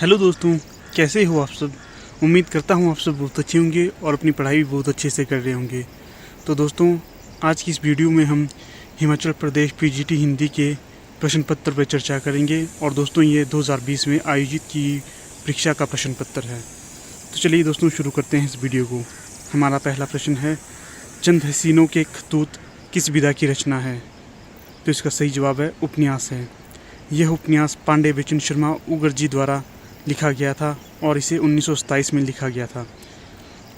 Hello दोस्तों, कैसे हो आप सब। उम्मीद करता हूँ आप सब बहुत अच्छे होंगे और अपनी पढ़ाई भी बहुत अच्छे से कर रहे होंगे। तो दोस्तों, आज की इस वीडियो में हम हिमाचल प्रदेश पीजीटी हिंदी के प्रश्न पत्र पर चर्चा करेंगे। और दोस्तों, ये 2020 में आयोजित की परीक्षा का प्रश्न पत्र है। तो चलिए दोस्तों, शुरू करते हैं इस वीडियो को। हमारा पहला प्रश्न है, चंद हसीनों के खतूत किस विधा की रचना है। तो इसका सही जवाब है उपन्यास है। यह उपन्यास पांडे बेचन शर्मा उगर जी द्वारा लिखा गया था और इसे 1927 में लिखा गया था।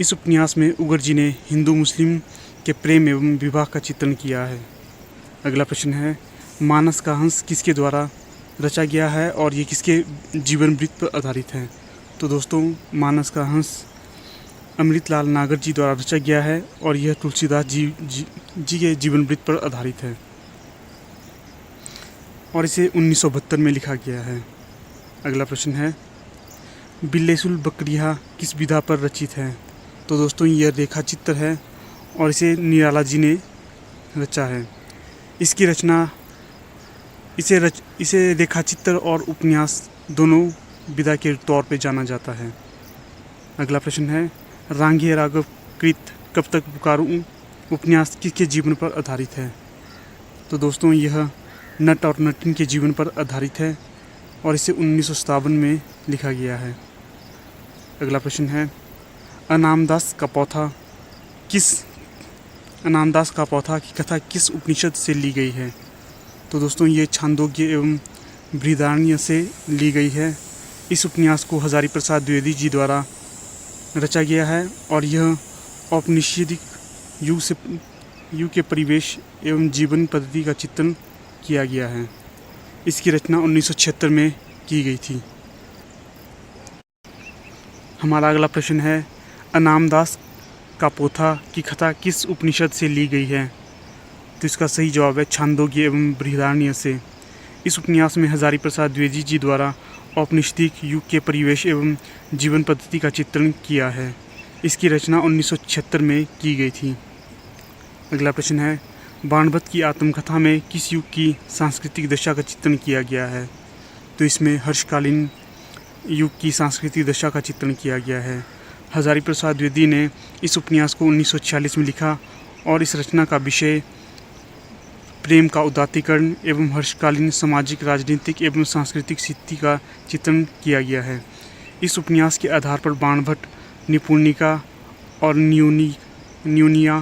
इस उपन्यास में उगर जी ने हिंदू मुस्लिम के प्रेम एवं विवाह का चित्रण किया है। अगला प्रश्न है, मानस का हंस किसके द्वारा रचा गया है और ये किसके जीवन वृत्त पर आधारित है। तो दोस्तों, मानस का हंस अमृतलाल नागर जी द्वारा रचा गया है और यह तुलसीदास जी के जीवन वृत्त पर आधारित है और इसे 1972 में लिखा गया है। अगला प्रश्न है, बिल्लेसुल बकरिया किस विधा पर रचित है। तो दोस्तों, यह रेखा चित्र है और इसे निराला जी ने रचा है। इसकी रचना इसे रेखा चित्र और उपन्यास दोनों विधा के तौर पे जाना जाता है। अगला प्रश्न है, रांगे राघव कृत कब तक पुकारूं उपन्यास किसके जीवन पर आधारित है। तो दोस्तों, यह नट और नटिन के जीवन पर आधारित है और इसे 1957 में लिखा गया है। अगला प्रश्न है, अनामदास का पौथा की कथा किस उपनिषद से ली गई है। तो दोस्तों, ये छांदोग्य एवं बृहदारण्य से ली गई है। इस उपन्यास को हजारी प्रसाद द्विवेदी जी द्वारा रचा गया है और यह औपनिषदिक युग के परिवेश एवं जीवन पद्धति का चित्रण किया गया है। इसकी रचना 1976 में की गई थी। हमारा अगला प्रश्न है, अनामदास का पोथा की कथा किस उपनिषद से ली गई है। तो इसका सही जवाब है छांदोग्य एवं बृहदारण्य से। इस उपन्यास में हजारी प्रसाद द्विवेदी जी द्वारा औपनिषदिक युग के परिवेश एवं जीवन पद्धति का चित्रण किया है। इसकी रचना 1976 में की गई थी। अगला प्रश्न है, बाणभट्ट की आत्मकथा में किस युग की सांस्कृतिक दशा का चित्रण किया गया है। तो इसमें हर्षकालीन युग की सांस्कृतिक दशा का चित्रण किया गया है। हजारी प्रसाद द्विवेदी ने इस उपन्यास को 1946 में लिखा और इस रचना का विषय प्रेम का उदात्तीकरण एवं हर्षकालीन सामाजिक, राजनीतिक एवं सांस्कृतिक स्थिति का चित्रण किया गया है। इस उपन्यास के आधार पर बाणभट्ट निपुणिका और न्यूनिया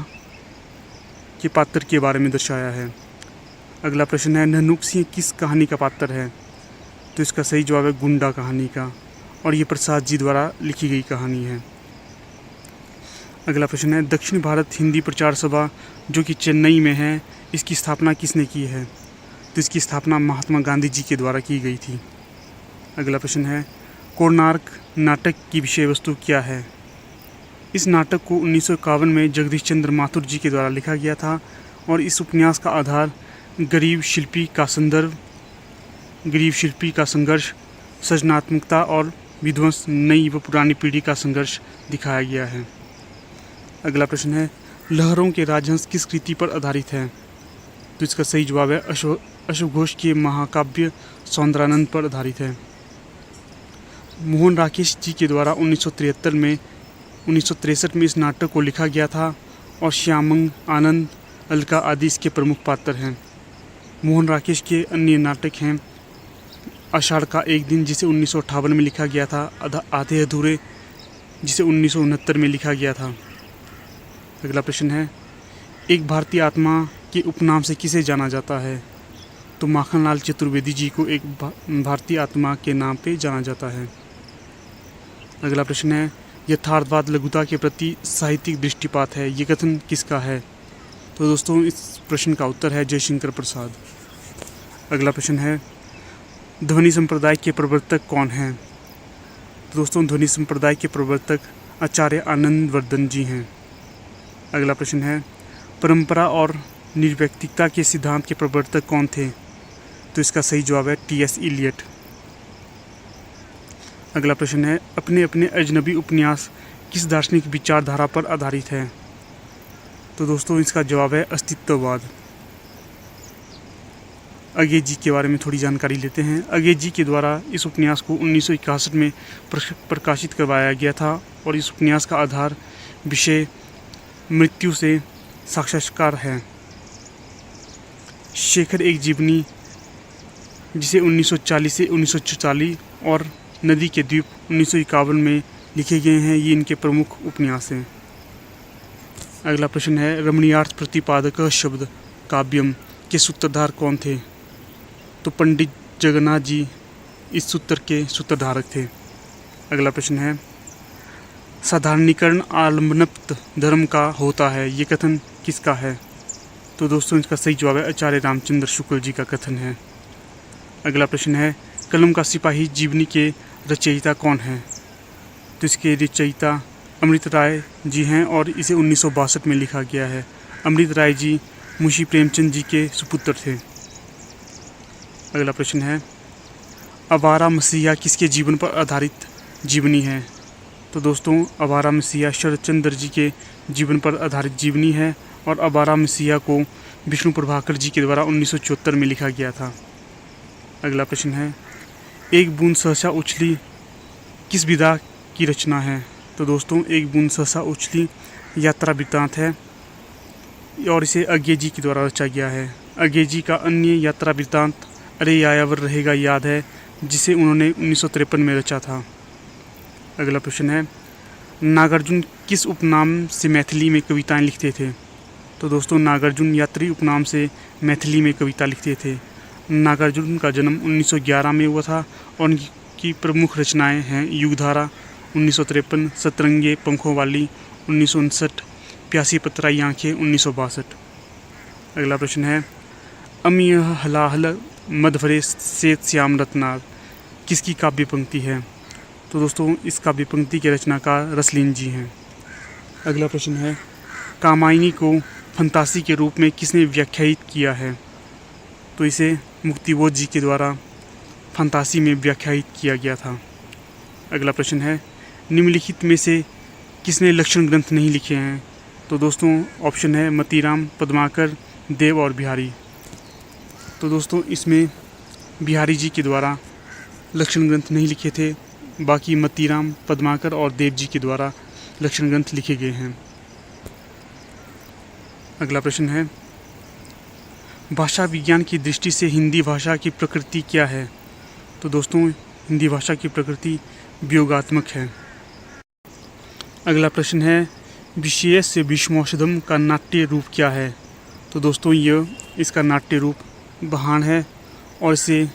के पात्र के बारे में दर्शाया है। अगला प्रश्न है, नन्हुक सिंह किस कहानी का पात्र है। तो इसका सही जवाब है गुंडा कहानी का और ये प्रसाद जी द्वारा लिखी गई कहानी है। अगला प्रश्न है, दक्षिण भारत हिंदी प्रचार सभा जो कि चेन्नई में है, इसकी स्थापना किसने की है। तो इसकी स्थापना महात्मा गांधी जी के द्वारा की गई थी। अगला प्रश्न है, कोणार्क नाटक की विषय वस्तु क्या है। इस नाटक को 1951 में जगदीश चंद्र माथुर जी के द्वारा लिखा गया था और इस उपन्यास का आधार गरीब शिल्पी का संघर्ष, सृजनात्मकता और विध्वंस, नई व पुरानी पीढ़ी का संघर्ष दिखाया गया है। अगला प्रश्न है, लहरों के राजहंस किस कृति पर आधारित है। तो इसका सही जवाब है अशोक घोष के महाकाव्य सौंदरानंद पर आधारित है। मोहन राकेश जी के द्वारा 1963 में इस नाटक को लिखा गया था और श्यामंग, आनंद, अलका आदि इसके प्रमुख पात्र हैं। मोहन राकेश के अन्य नाटक हैं आषाढ़ का एक दिन जिसे 1958 में लिखा गया था, आधे अधूरे जिसे 1969 में लिखा गया था। अगला प्रश्न है, एक भारतीय आत्मा के उपनाम से किसे जाना जाता है। तो माखनलाल चतुर्वेदी जी को एक भारतीय आत्मा के नाम पे जाना जाता है। अगला प्रश्न है, यथार्थवाद लघुता के प्रति साहित्यिक दृष्टिपात है, ये कथन किसका है। तो दोस्तों, इस प्रश्न का उत्तर है जयशंकर प्रसाद। अगला प्रश्न है, ध्वनि संप्रदाय के प्रवर्तक कौन हैं। तो दोस्तों, ध्वनि संप्रदाय के प्रवर्तक आचार्य आनंदवर्धन जी हैं। अगला प्रश्न है, परंपरा और निर्व्यक्तिकता के सिद्धांत के प्रवर्तक कौन थे। तो इसका सही जवाब है टी.एस. इलियट। अगला प्रश्न है, अपने अपने अजनबी उपन्यास किस दार्शनिक विचारधारा पर आधारित है। तो दोस्तों, इसका जवाब है अस्तित्ववाद। अगेजी के बारे में थोड़ी जानकारी लेते हैं। अगेजी के द्वारा इस उपन्यास को 1961 में प्रकाशित करवाया गया था और इस उपन्यास का आधार विषय मृत्यु से साक्षात्कार है। शेखर एक जीवनी जिसे 1940 से 1944 और नदी के द्वीप 1951 में लिखे गए हैं, ये इनके प्रमुख उपन्यास हैं। अगला प्रश्न है, रमणीयार्थ प्रतिपादक शब्द काव्यम के सूत्रधार कौन थे? तो पंडित जगन्नाथ जी इस सूत्र के सूत्रधारक थे। अगला प्रश्न है, साधारणीकरण आलम्बनप्त धर्म का होता है, ये कथन किसका है? तो दोस्तों इसका सही जवाब है आचार्य रामचंद्र शुक्ल जी का कथन है। अगला प्रश्न है, कलम का सिपाही जीवनी के रचयिता कौन है? तो इसके रचयिता अमृत राय जी हैं और इसे 1962 में लिखा गया है। अमृत राय जी मुंशी प्रेमचंद जी के सुपुत्र थे। अगला प्रश्न है, आवारा मसीहा किसके जीवन पर आधारित जीवनी है? तो दोस्तों आवारा मसीहा शरदचंद्र जी के जीवन पर आधारित जीवनी है और आवारा मसीहा को विष्णु प्रभाकर जी के द्वारा 1974 में लिखा गया था। अगला प्रश्न है, एक बूंद सहसा उछली किस विधा की रचना है? तो दोस्तों एक बूंद सहसा उछली यात्रा वृत्तांत है और इसे अज्ञे के द्वारा रचा गया है। अज्ञे का अन्य यात्रा वृत्तांत अरे यायावर रहेगा याद है, जिसे उन्होंने 1953 में रचा था। अगला प्रश्न है, नागार्जुन किस उपनाम से मैथिली में कविताएं लिखते थे? तो दोस्तों नागार्जुन यात्री उपनाम से मैथिली में कविता लिखते थे। नागार्जुन का जन्म 1911 में हुआ था और उनकी प्रमुख रचनाएं हैं युगधारा 1953, सतरंगे पंखों वाली 1959, प्यासी पतराई आंखें 1962। अगला प्रश्न है, अमिय हलाहल मधभरे सेत श्याम रत्नार किसकी काव्य पंक्ति है? तो दोस्तों इस काव्य पंक्ति के रचनाकार रसलीन जी हैं। अगला प्रश्न है, कामायनी को फंतासी के रूप में किसने व्याख्यायित किया है? तो इसे मुक्तिबोध जी के द्वारा फंतासी में व्याख्यायित किया गया था। अगला प्रश्न है, निम्नलिखित में से किसने लक्षण ग्रंथ नहीं लिखे हैं? तो दोस्तों ऑप्शन है मतीराम, पद्माकर, देव और बिहारी। तो दोस्तों इसमें बिहारी जी के द्वारा लक्षण ग्रंथ नहीं लिखे थे, बाकी मतीराम, पद्माकर और देव जी के द्वारा लक्षण ग्रंथ लिखे गए हैं। अगला प्रश्न है, भाषा विज्ञान की दृष्टि से हिंदी भाषा की प्रकृति क्या है? तो दोस्तों हिंदी भाषा की प्रकृति वियोगात्मक है। अगला प्रश्न है, विशेष से भीष्मौषधम का नाट्य रूप क्या है? तो दोस्तों इसका नाट्य रूप बहान है और इसे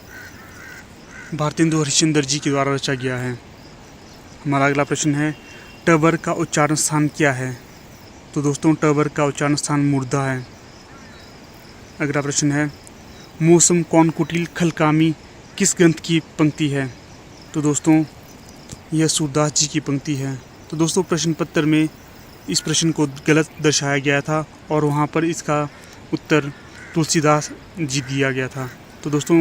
भारतेंदु हरिश्चंद्र जी के द्वारा रचा गया है। हमारा अगला प्रश्न है, टबर का उच्चारण स्थान क्या है? तो दोस्तों टबर का उच्चारण स्थान मूर्धा है। अगला प्रश्न है, मौसम कौन कुटिल खलकामी किस ग्रंथ की पंक्ति है? तो दोस्तों यह सूरदास जी की पंक्ति है। तो दोस्तों प्रश्न पत्र में इस प्रश्न को गलत दर्शाया गया था और वहाँ पर इसका उत्तर तुलसीदास जी दिया गया था। तो दोस्तों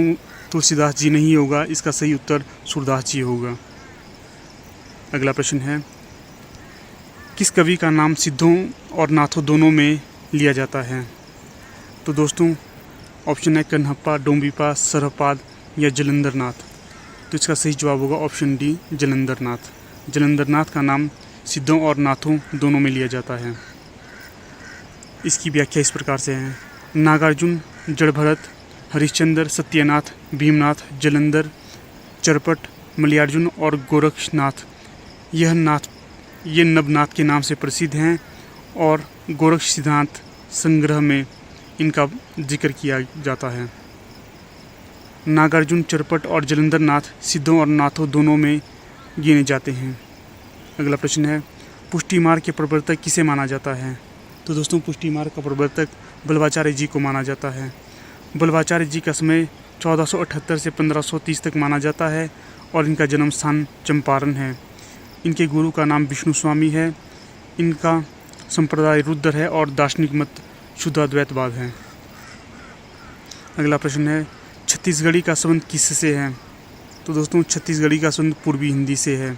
तुलसीदास जी नहीं होगा, इसका सही उत्तर सूरदास जी होगा। अगला प्रश्न है, किस कवि का नाम सिद्धों और नाथों दोनों में लिया जाता है? तो दोस्तों ऑप्शन है कन्हप्पा, डोंबिपा, सरहपाद या जलंधर नाथ। तो इसका सही जवाब होगा ऑप्शन डी जलंधर नाथ। जलंधर नाथ का नाम सिद्धों और नाथों दोनों में लिया जाता है। इसकी व्याख्या इस प्रकार से है, नागार्जुन, जड़भरत, हरिश्चंद्र, सत्यनाथ, भीमनाथ, जलंधर, चरपट, मलयार्जुन और गोरक्षनाथ ये नवनाथ के नाम से प्रसिद्ध हैं और गोरक्ष सिद्धांत संग्रह में इनका जिक्र किया जाता है। नागार्जुन, चरपट और जलंधर नाथ सिद्धों और नाथों दोनों में गिने जाते हैं। अगला प्रश्न है, पुष्टि मार्ग के प्रवर्तक किसे माना जाता है? तो दोस्तों पुष्टि मार्ग का प्रवर्तक बल्लभाचार्य जी को माना जाता है। बल्लभाचार्य जी का समय 1478 से 1530 तक माना जाता है और इनका जन्म स्थान चंपारण है। इनके गुरु का नाम विष्णु स्वामी है। इनका संप्रदाय रुद्र है और दार्शनिक मत शुद्धाद्वैतवाद है। अगला प्रश्न है, छत्तीसगढ़ी का संबंध किससे है? तो दोस्तों छत्तीसगढ़ी का संबंध पूर्वी हिंदी से है।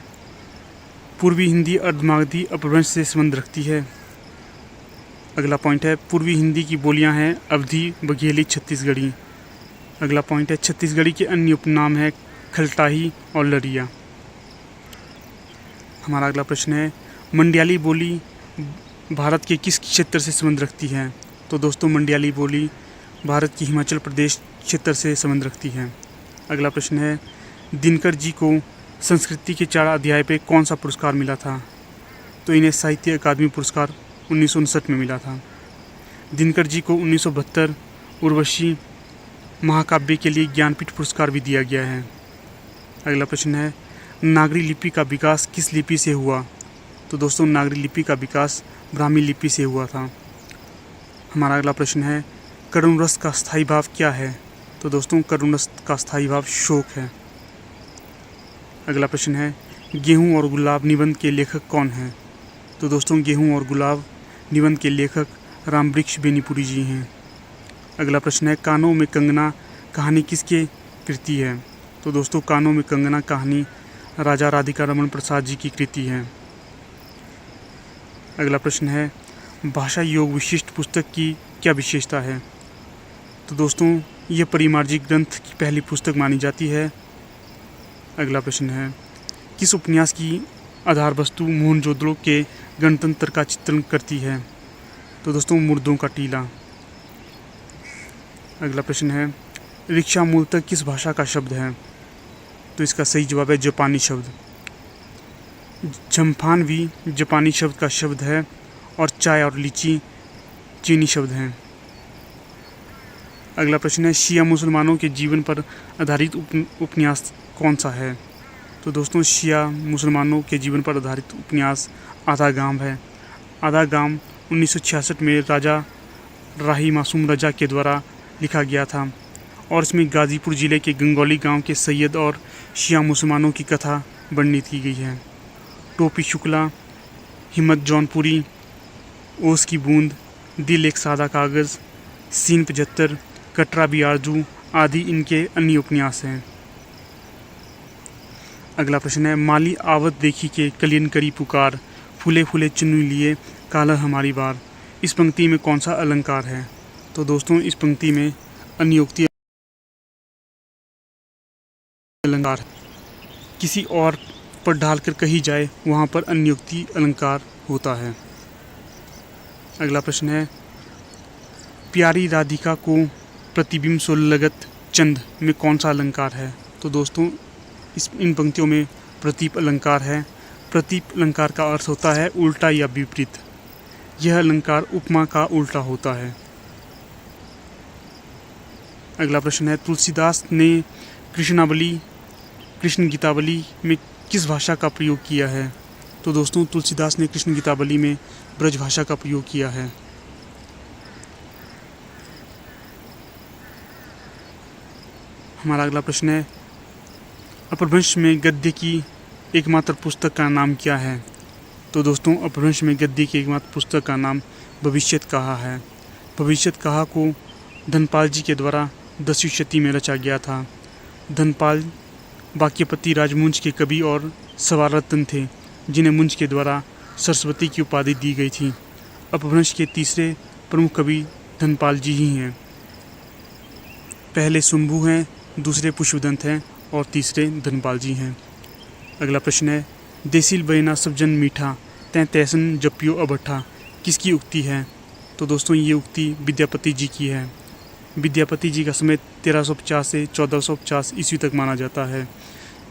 पूर्वी हिंदी अर्धमागधी अपभ्रंश से संबंध रखती है। अगला पॉइंट है, पूर्वी हिंदी की बोलियां हैं अवधी, बघेली, छत्तीसगढ़ी। अगला पॉइंट है छत्तीसगढ़ी के अन्य उपनाम है खलटाही और लरिया। हमारा अगला प्रश्न है मंडियाली बोली भारत के किस क्षेत्र से संबंध रखती है? तो दोस्तों मंडियाली बोली भारत की हिमाचल प्रदेश क्षेत्र से संबंध रखती है। अगला प्रश्न है दिनकर जी को संस्कृति के 4 अध्याय पे कौन सा पुरस्कार मिला था? तो इन्हें साहित्य अकादमी पुरस्कार 1959 में मिला था। दिनकर जी को 1972 उर्वशी महाकाव्य के लिए ज्ञानपीठ पुरस्कार भी दिया गया है। अगला प्रश्न है नागरी लिपि का विकास किस लिपि से हुआ? तो दोस्तों नागरी लिपि का विकास ब्राह्मी लिपि से हुआ था। हमारा अगला प्रश्न है करुण रस का स्थायी भाव क्या है? तो दोस्तों करुण रस का स्थायी भाव शोक है। अगला प्रश्न है गेहूँ और गुलाब निबंध के लेखक कौन हैं? तो दोस्तों गेहूँ और गुलाब निबंध के लेखक रामवृक्ष बेनीपुरी जी हैं। अगला प्रश्न है कानों में कंगना कहानी किसके कृति है? तो दोस्तों कानों में कंगना कहानी राजा राधिका रमन प्रसाद जी की कृति है। अगला प्रश्न है भाषा योग विशिष्ट पुस्तक की क्या विशेषता है? तो दोस्तों यह परिमार्जित ग्रंथ की पहली पुस्तक मानी जाती है। अगला प्रश्न है किस उपन्यास की आधार वस्तु मोहनजोदड़ो के गणतंत्र का चित्रण करती है? तो दोस्तों मुर्दों का टीला। अगला प्रश्न है रिक्शा मूलतः किस भाषा का शब्द है? तो इसका सही जवाब है जापानी शब्द। झम्फान भी जापानी शब्द का शब्द है और चाय और लीची चीनी शब्द हैं। अगला प्रश्न है शिया मुसलमानों के जीवन पर आधारित उपन्यास कौन सा है? तो दोस्तों शिया मुसलमानों के जीवन पर आधारित उपन्यास आधा गाम है। आधा गाम 1966 में राजा राही मासूम रजा के द्वारा लिखा गया था और इसमें गाज़ीपुर ज़िले के गंगौली गांव के सैयद और शिया मुसलमानों की कथा वर्णित की गई है। टोपी शुक्ला, हिम्मत जौनपुरी, ओस की बूंद, दिल एक सादा कागज़, सीन 75, कटरा भी आरजू आदि इनके अन्य उपन्यास हैं। अगला प्रश्न है माली आवत देखी के कलियन करी पुकार, फूले फूले चुन्नी लिए काला हमारी बार। इस पंक्ति में कौन सा अलंकार है? तो दोस्तों इस पंक्ति में अन्योक्ति अलंकार किसी और पर ढालकर कही जाए वहाँ पर अन्योक्ति अलंकार होता है। अगला प्रश्न है प्यारी राधिका को प्रतिबिंब सो लगत चंद में कौन सा अलंकार है? तो दोस्तों इन पंक्तियों में प्रतीप अलंकार है। प्रतीप अलंकार का अर्थ होता है उल्टा या विपरीत। यह अलंकार उपमा का उल्टा होता है। अगला प्रश्न है तुलसीदास ने कृष्ण गीतावली में किस भाषा का प्रयोग किया है? तो दोस्तों तुलसीदास ने कृष्ण गीतावली में ब्रज भाषा का प्रयोग किया है। हमारा अगला प्रश्न है अपभ्रंश में गद्य की एकमात्र पुस्तक का नाम क्या है? तो दोस्तों अपभ्रंश में गद्य की एकमात्र पुस्तक का नाम भविष्यत कहा है। भविष्यत कहा को धनपाल जी के द्वारा 10वीं शती में रचा गया था। धनपाल वाक्यपति राजमुंज के कवि और सवार रत्न थे जिन्हें मुंज के द्वारा सरस्वती की उपाधि दी गई थी। अपभ्रंश के तीसरे प्रमुख कवि धनपाल जी ही हैं। पहले शंभू हैं, दूसरे पुष्पदंत हैं और तीसरे धनपाल जी हैं। अगला प्रश्न है देसिल बयना सब जन मीठा तैं तैसन जपियो अभट्ठा किसकी उक्ति है? तो दोस्तों ये उक्ति विद्यापति जी की है। विद्यापति जी का समय 1350 से 1450 ईस्वी तक माना जाता है।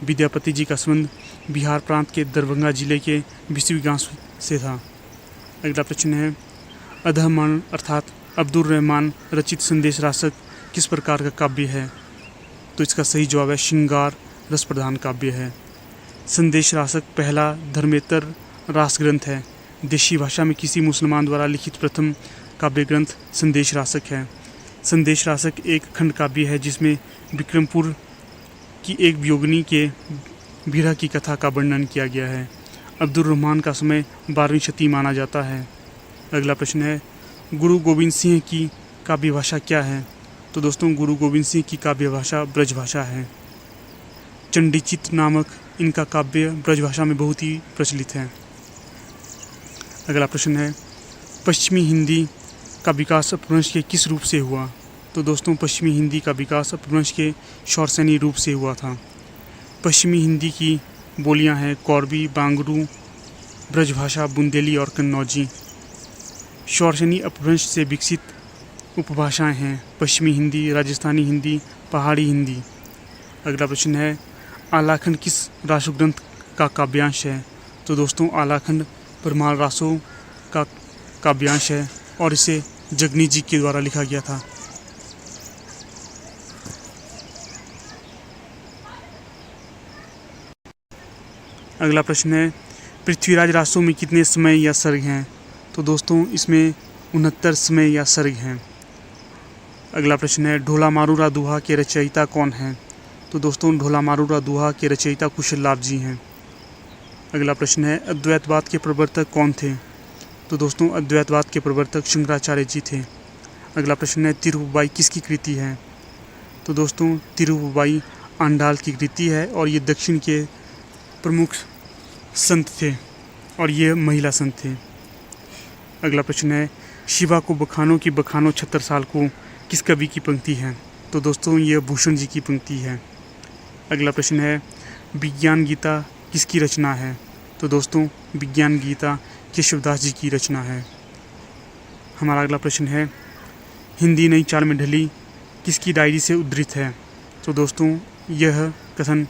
विद्यापति जी का संबंध बिहार प्रांत के दरभंगा जिले के बिस्वी गांव से था। अगला प्रश्न है अधमन अर्थात अब्दुल रहमान रचित संदेश रासक किस प्रकार का काव्य है? तो इसका सही जवाब है श्रृंगार रस प्रधान काव्य है। संदेश रासक पहला धर्मेतर रास ग्रंथ है। देशी भाषा में किसी मुसलमान द्वारा लिखित प्रथम काव्य ग्रंथ संदेश रासक है। संदेश रासक एक खंड काव्य है जिसमें विक्रमपुर की एक वियोगिनी के विरह की कथा का वर्णन किया गया है। अब्दुल रहमान का समय 12वीं शती माना जाता है। अगला प्रश्न है गुरु गोविंद सिंह की काव्य भाषा क्या है? तो दोस्तों गुरु गोविंद सिंह की काव्य भाषा ब्रज भाषा है। चंडीचित नामक इनका काव्य ब्रज भाषा में बहुत ही प्रचलित है। अगला प्रश्न है पश्चिमी हिंदी का विकास अपभ्रंश के किस रूप से हुआ? तो दोस्तों पश्चिमी हिंदी का विकास अपभ्रंश के शौरसेनी रूप से हुआ था। पश्चिमी हिंदी की बोलियां हैं कौरवी, बांगरू, ब्रजभाषा, बुंदेली और कन्नौजी। शौरसेनी अपभ्रंश से विकसित उपभाषाएं हैं पश्चिमी हिंदी, राजस्थानी हिंदी, पहाड़ी हिंदी। अगला प्रश्न है आलाखंड किस रासोग्रंथ का काव्यांश है? तो दोस्तों आलाखंड परमार रासों का काव्यांश है और इसे जगनी जी के द्वारा लिखा गया था। अगला प्रश्न है पृथ्वीराज रासों में कितने समय या सर्ग हैं? तो दोस्तों इसमें 69 समय या सर्ग हैं। अगला प्रश्न है ढोला मारूरा दोहा के रचयिता कौन हैं? तो दोस्तों ढोला मारूरा दोहा के रचयिता कुशललाभ जी हैं। अगला प्रश्न है अद्वैतवाद के प्रवर्तक कौन थे? तो दोस्तों अद्वैतवाद के प्रवर्तक शंकराचार्य जी थे। अगला प्रश्न है तिरुप्पावाई किसकी कृति है? तो दोस्तों तिरुप्पावाई आंडाल की कृति है और ये दक्षिण के प्रमुख संत थे और ये महिला संत थे। अगला प्रश्न है शिवा को बखानो की बखानो 76 साल को किस कवि की पंक्ति है? तो दोस्तों ये भूषण जी की पंक्ति है। अगला प्रश्न है विज्ञान गीता किसकी रचना है? तो दोस्तों विज्ञान गीता केशवदास जी की रचना है। हमारा अगला प्रश्न है हिंदी नई चाल में ढली किसकी डायरी से उद्धृत है? तो दोस्तों यह कथन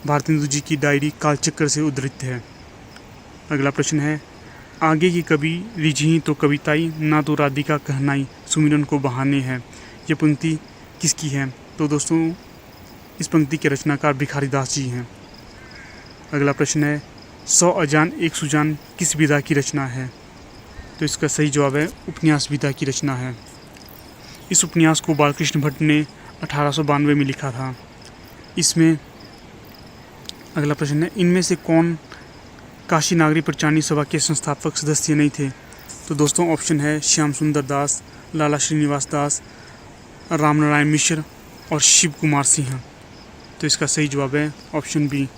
भारतेंदु जी की डायरी कालचक्र से उद्धृत है। अगला प्रश्न है आगे की कवि रिझी तो कविताई ना तो राधिका कहनाई सुमिरन को बहाने है। ये पंक्ति किसकी है? तो दोस्तों इस पंक्ति के रचनाकार भिखारीदास जी हैं। अगला प्रश्न है 100 अजान एक सुजान किस विधा की रचना है? तो इसका सही जवाब है उपन्यास विधा की रचना है। इस उपन्यास को बालकृष्ण भट्ट ने 1892 में लिखा था। इसमें अगला प्रश्न है इनमें से कौन काशी नागरी प्रचारणी सभा के संस्थापक सदस्य नहीं थे? तो दोस्तों ऑप्शन है श्याम सुंदर दास, लाला श्रीनिवास दास, रामनारायण मिश्र और शिव कुमार सिंह। तो इसका सही जवाब है ऑप्शन बी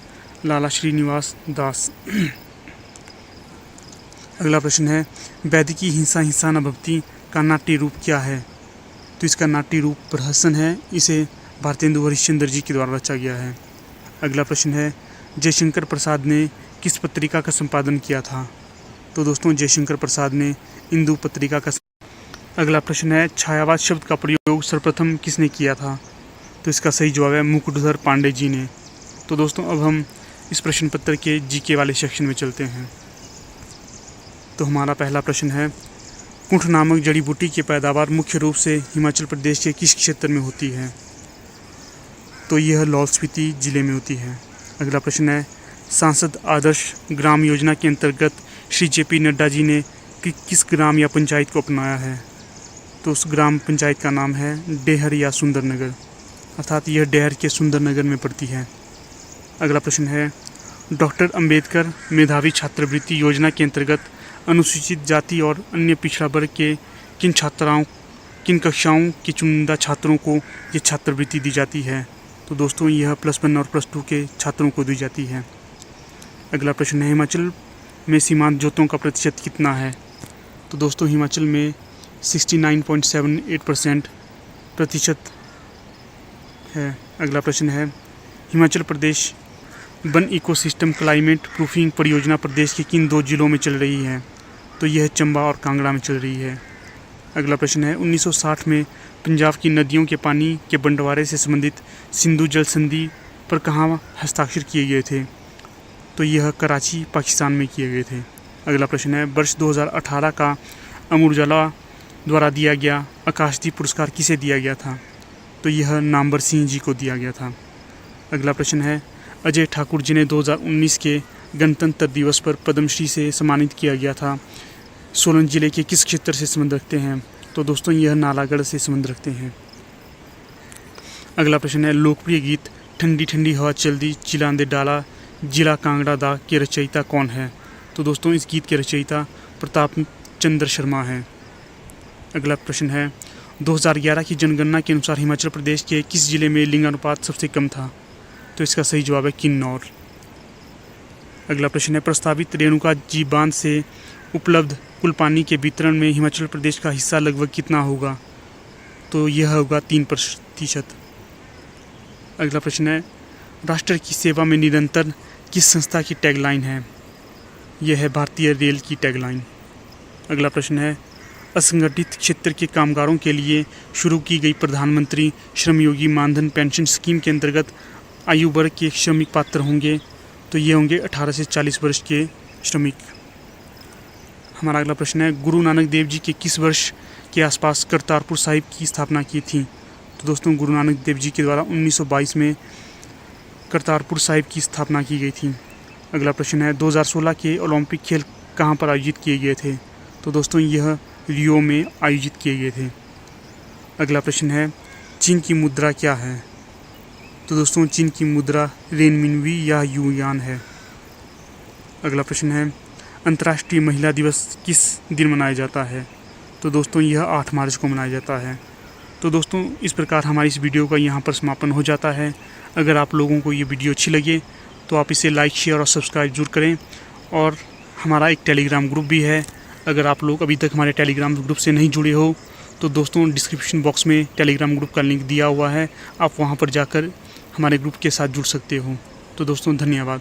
लाला श्रीनिवास दास। अगला प्रश्न है वैदिकी हिंसा हिंसा न भक्ति का नाट्य रूप क्या है? तो इसका नाट्य रूप प्रहसन है। इसे भारतेंदु हरिश्चंद्र जी के द्वारा रचा गया है। अगला प्रश्न है जयशंकर प्रसाद ने किस पत्रिका का संपादन किया था? तो दोस्तों जयशंकर प्रसाद ने इंदु पत्रिका का। अगला प्रश्न है छायावाद शब्द का प्रयोग सर्वप्रथम किसने किया था? तो इसका सही जवाब है मुकुटधर पांडे जी ने। तो दोस्तों अब हम इस प्रश्न पत्र के जीके वाले सेक्शन में चलते हैं। तो हमारा पहला प्रश्न है कुंठ नामक जड़ी बूटी की पैदावार मुख्य रूप से हिमाचल प्रदेश के किस क्षेत्र में होती है? तो यह लाहौल स्पीति जिले में होती है। अगला प्रश्न है सांसद आदर्श ग्राम योजना के अंतर्गत श्री जेपी नड्डा जी ने किस ग्राम या पंचायत को अपनाया है? तो उस ग्राम पंचायत का नाम है डेहर या सुंदरनगर, अर्थात यह डेहर के सुंदरनगर में पड़ती है। अगला प्रश्न है डॉक्टर अंबेडकर मेधावी छात्रवृत्ति योजना के अंतर्गत अनुसूचित जाति और अन्य पिछड़ा वर्ग के किन कक्षाओं के चुनिंदा छात्रों को ये छात्रवृत्ति दी जाती है? तो दोस्तों यह +1 और +2 के छात्रों को दी जाती है। अगला प्रश्न है हिमाचल में सीमांत जोतों का प्रतिशत कितना है? तो दोस्तों हिमाचल में 69.78% प्रतिशत है। अगला प्रश्न है Himachal Pradesh one ecosystem climate proofing परियोजना प्रदेश के किन 2 जिलों में चल रही है? तो यह चंबा और कांगड़ा में चल रही है। अगला प्रश्न है 1960 में पंजाब की नदियों के पानी के बंटवारे से संबंधित सिंधु जल संधि पर कहाँ हस्ताक्षर किए गए थे? तो यह कराची पाकिस्तान में किए गए थे। अगला प्रश्न है वर्ष 2018 का अमर उजाला द्वारा दिया गया आकाशदीप पुरस्कार किसे दिया गया था? तो यह नामवर सिंह जी को दिया गया था। अगला प्रश्न है अजय ठाकुर जिन्हें 2019 के गणतंत्र दिवस पर पद्मश्री से सम्मानित किया गया था, सोलन जिले के किस क्षेत्र से संबंध रखते हैं? तो दोस्तों यह नालागढ़ से संबंध रखते हैं। अगला प्रश्न है लोकप्रिय गीत ठंडी ठंडी हवा चल दी चिलांदे डाला जिला कांगड़ा दा के रचयिता कौन है? तो दोस्तों इस गीत के रचयिता प्रताप चंद्र शर्मा हैं। अगला प्रश्न है 2011 की जनगणना के अनुसार हिमाचल प्रदेश के किस जिले में लिंगानुपात सबसे कम था? तो इसका सही जवाब है किन्नौर। अगला प्रश्न है प्रस्तावित रेणुका जी बांध से उपलब्ध कुल पानी के वितरण में हिमाचल प्रदेश का हिस्सा लगभग कितना होगा? तो यह होगा 3%। अगला प्रश्न है, राष्ट्र की सेवा में निरंतर किस संस्था की टैगलाइन है? यह है भारतीय रेल की टैगलाइन। अगला प्रश्न है, असंगठित क्षेत्र के कामगारों के लिए शुरू की गई प्रधानमंत्री श्रमयोगी मानधन पेंशन स्कीम के अंतर्गत आयु वर्ग के श्रमिक पात्र होंगे? तो ये होंगे 18 से 40 वर्ष के श्रमिक। हमारा अगला प्रश्न है, गुरु नानक देव जी के किस वर्ष के आसपास करतारपुर साहिब की स्थापना की थी? तो दोस्तों, गुरु नानक देव जी के द्वारा 1922 में करतारपुर साहिब की स्थापना की गई थी। अगला प्रश्न है, 2016 के ओलंपिक खेल कहाँ पर आयोजित किए गए थे? तो दोस्तों, यह रियो में आयोजित किए गए थे। अगला प्रश्न है, चीन की मुद्रा क्या है? तो दोस्तों, चीन की मुद्रा रेनमिनवी या युआन है। अगला प्रश्न है, अंतर्राष्ट्रीय महिला दिवस किस दिन मनाया जाता है? तो दोस्तों, यह 8 मार्च को मनाया जाता है। तो दोस्तों, इस प्रकार हमारी इस वीडियो का यहाँ पर समापन हो जाता है। अगर आप लोगों को ये वीडियो अच्छी लगे तो आप इसे लाइक, शेयर और सब्सक्राइब जरूर करें। और हमारा एक टेलीग्राम ग्रुप भी है। अगर आप लोग अभी तक हमारे टेलीग्राम ग्रुप से नहीं जुड़े हो तो दोस्तों, डिस्क्रिप्शन बॉक्स में टेलीग्राम ग्रुप का लिंक दिया हुआ है, आप वहाँ पर जाकर हमारे ग्रुप के साथ जुड़ सकते हो। तो दोस्तों, धन्यवाद।